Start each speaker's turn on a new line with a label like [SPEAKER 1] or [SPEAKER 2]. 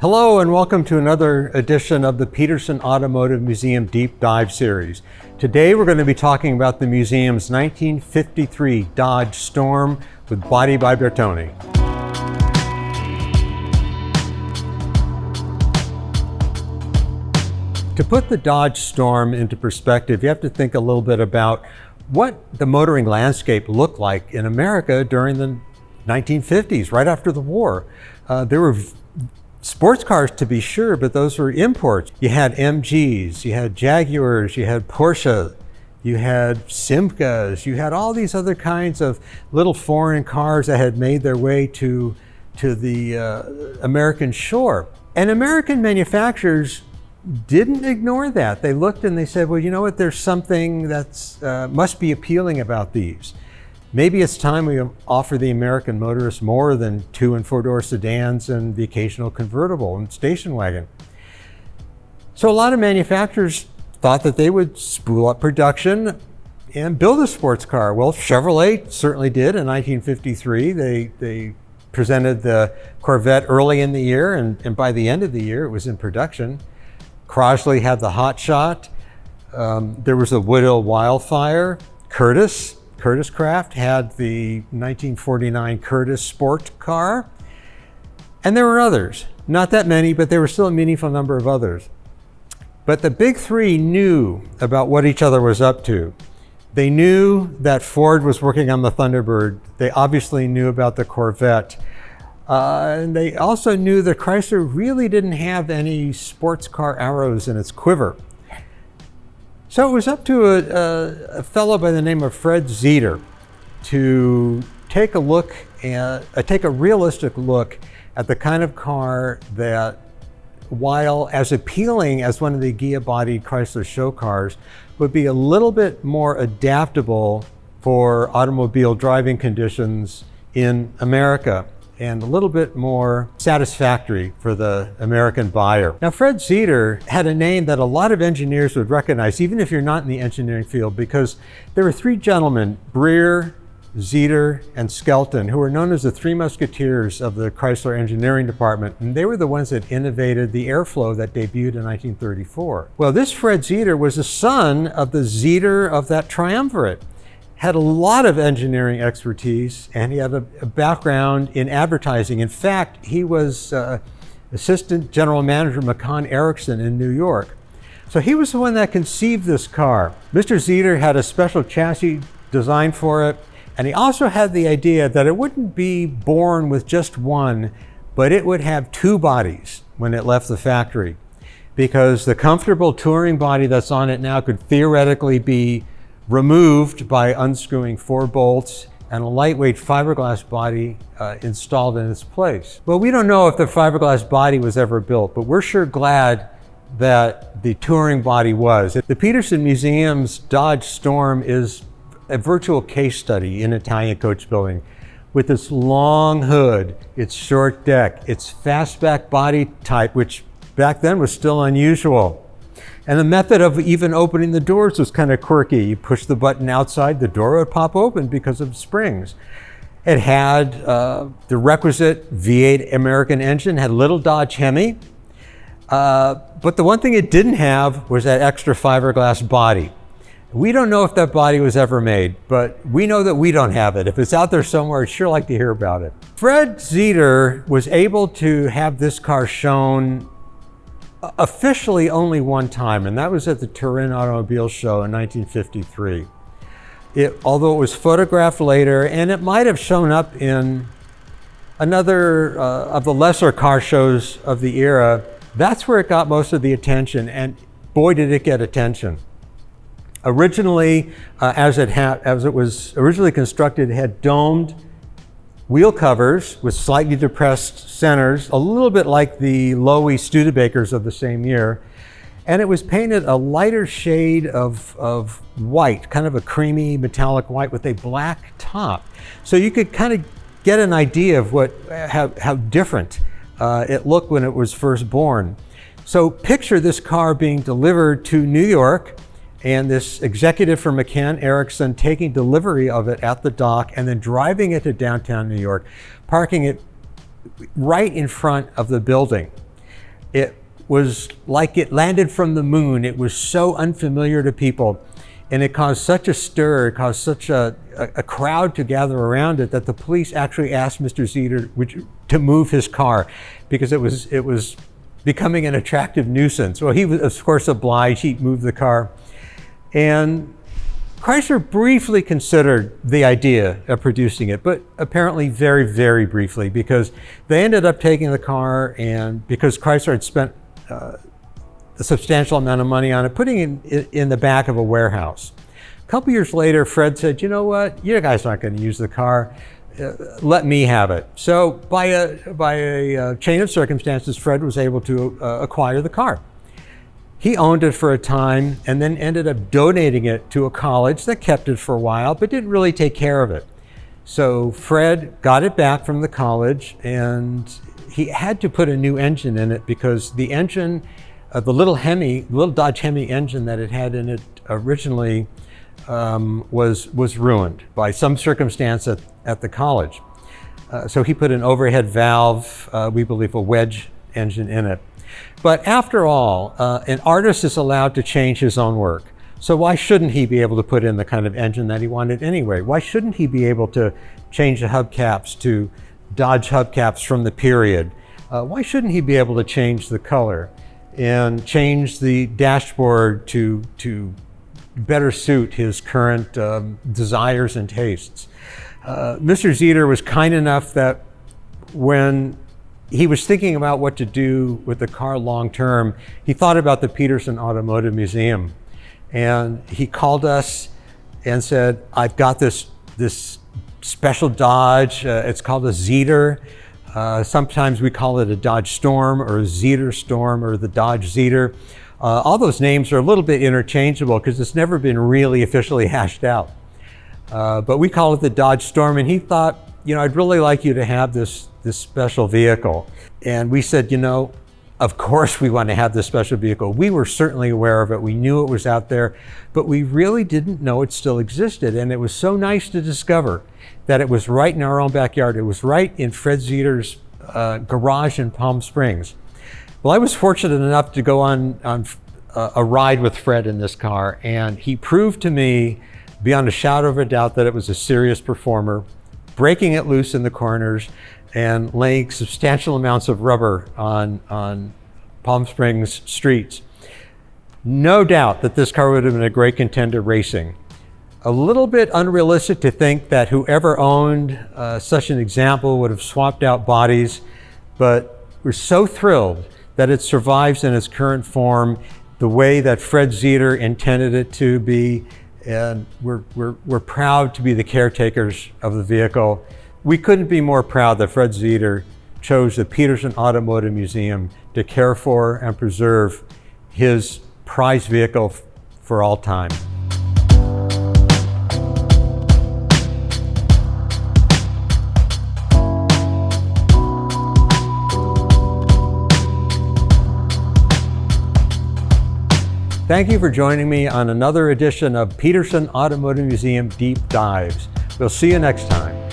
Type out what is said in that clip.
[SPEAKER 1] Hello and welcome to another edition of the Petersen Automotive Museum Deep Dive Series. Today we're going to be talking about the museum's 1953 Dodge Storm with body by Bertone. To put the Dodge Storm into perspective, you have to think a little bit about what the motoring landscape looked like in America during the 1950s, right after the war. There were sports cars to be sure, but those were imports. You had MGs, you had Jaguars, you had Porsche, you had Simcas, you had all these other kinds of little foreign cars that had made their way to the American shore. And American manufacturers didn't ignore that. They looked and they said, well, you know what, there's something that's must be appealing about these. Maybe it's time we offer the American motorist more than 2- and 4-door sedans and the occasional convertible and station wagon. So a lot of manufacturers thought that they would spool up production and build a sports car. Well, Chevrolet certainly did in 1953. They presented the Corvette early in the year, and by the end of the year it was in production. Chrysler had the Hot Shot. There was a Woodhill Wildfire. Curtiss Craft had the 1949 Curtiss sport car. And there were others. Not that many, but there were still a meaningful number of others. But the big three knew about what each other was up to. They knew that Ford was working on the Thunderbird. They obviously knew about the Corvette. And they also knew that Chrysler really didn't have any sports car arrows in its quiver. So it was up to a fellow by the name of Fred Zeder to take a realistic look at the kind of car that, while as appealing as one of the Ghia-bodied Chrysler show cars, would be a little bit more adaptable for automobile driving conditions in America, and a little bit more satisfactory for the American buyer. Now, Fred Zeder had a name that a lot of engineers would recognize, even if you're not in the engineering field, because there were three gentlemen, Breer, Zeder, and Skelton, who were known as the Three Musketeers of the Chrysler engineering department, and they were the ones that innovated the airflow that debuted in 1934. Well, this Fred Zeder was the son of the Zeder of that triumvirate. Had a lot of engineering expertise, and he had a background in advertising. In fact, he was assistant general manager of McCann Erickson in New York. So he was the one that conceived this car. Mr. Zeder had a special chassis designed for it, and he also had the idea that it wouldn't be born with just one, but it would have two bodies when it left the factory, because the comfortable touring body that's on it now could theoretically be removed by unscrewing 4 bolts and a lightweight fiberglass body installed in its place. Well, we don't know if the fiberglass body was ever built, but we're sure glad that the touring body was. The Petersen Museum's Dodge Storm is a virtual case study in Italian coach building, with its long hood, its short deck, its fastback body type, which back then was still unusual. And the method of even opening the doors was kind of quirky. You push the button outside, the door would pop open because of springs. It had the requisite V8 American engine, had a little Dodge Hemi. But the one thing it didn't have was that extra fiberglass body. We don't know if that body was ever made, but we know that we don't have it. If it's out there somewhere, I'd sure like to hear about it. Fred Zeder was able to have this car shown officially only one time, and that was at the Turin Automobile Show in 1953. Although it was photographed later, and it might have shown up in another of the lesser car shows of the era, that's where it got most of the attention, and boy did it get attention. Originally, as it was originally constructed, it had domed wheel covers with slightly depressed centers, a little bit like the Loewe Studebakers of the same year. And it was painted a lighter shade of white, kind of a creamy metallic white with a black top. So you could kind of get an idea of how different it looked when it was first born. So picture this car being delivered to New York, and this executive from McCann Erickson taking delivery of it at the dock and then driving it to downtown New York, parking it right in front of the building. It was like it landed from the moon. It was so unfamiliar to people, and it caused such a stir, it caused such a crowd to gather around it, that the police actually asked Mr. Zeder to move his car because it was becoming an attractive nuisance. Well, he was, of course, obliged. He moved the car. And Chrysler briefly considered the idea of producing it, but apparently very, very briefly, because they ended up taking the car, and because Chrysler had spent a substantial amount of money on it, putting it in the back of a warehouse. A couple years later, Fred said, you know what, you guys aren't going to use the car. Let me have it. So by a chain of circumstances, Fred was able to acquire the car. He owned it for a time and then ended up donating it to a college that kept it for a while, but didn't really take care of it. So Fred got it back from the college, and he had to put a new engine in it because the engine, the little Dodge Hemi engine that it had in it originally was ruined by some circumstance at the college. So he put an overhead valve, we believe a wedge engine in it. But after all, an artist is allowed to change his own work. So why shouldn't he be able to put in the kind of engine that he wanted anyway? Why shouldn't he be able to change the hubcaps to Dodge hubcaps from the period? Why shouldn't he be able to change the color and change the dashboard to better suit his current desires and tastes? Mr. Zeder was kind enough that when he was thinking about what to do with the car long term, he thought about the Petersen Automotive Museum. And he called us and said, I've got this special Dodge. It's called a Zeder. Sometimes we call it a Dodge Storm or a Zeder Storm or the Dodge Zeder. All those names are a little bit interchangeable because it's never been really officially hashed out. But we call it the Dodge Storm, and he thought, you know, I'd really like you to have this special vehicle. And we said, you know, of course we want to have this special vehicle. We were certainly aware of it. We knew it was out there, but we really didn't know it still existed. And it was so nice to discover that it was right in our own backyard. It was right in Fred Zeder's garage in Palm Springs. Well, I was fortunate enough to go on a ride with Fred in this car, and he proved to me beyond a shadow of a doubt that it was a serious performer, breaking it loose in the corners and laying substantial amounts of rubber on Palm Springs streets. No doubt that this car would have been a great contender racing. A little bit unrealistic to think that whoever owned such an example would have swapped out bodies, but we're so thrilled that it survives in its current form the way that Fred Zeder intended it to be, and we're proud to be the caretakers of the vehicle. We couldn't be more proud that Fred Zeder chose the Petersen Automotive Museum to care for and preserve his prized vehicle for all time. Thank you for joining me on another edition of Petersen Automotive Museum Deep Dives. We'll see you next time.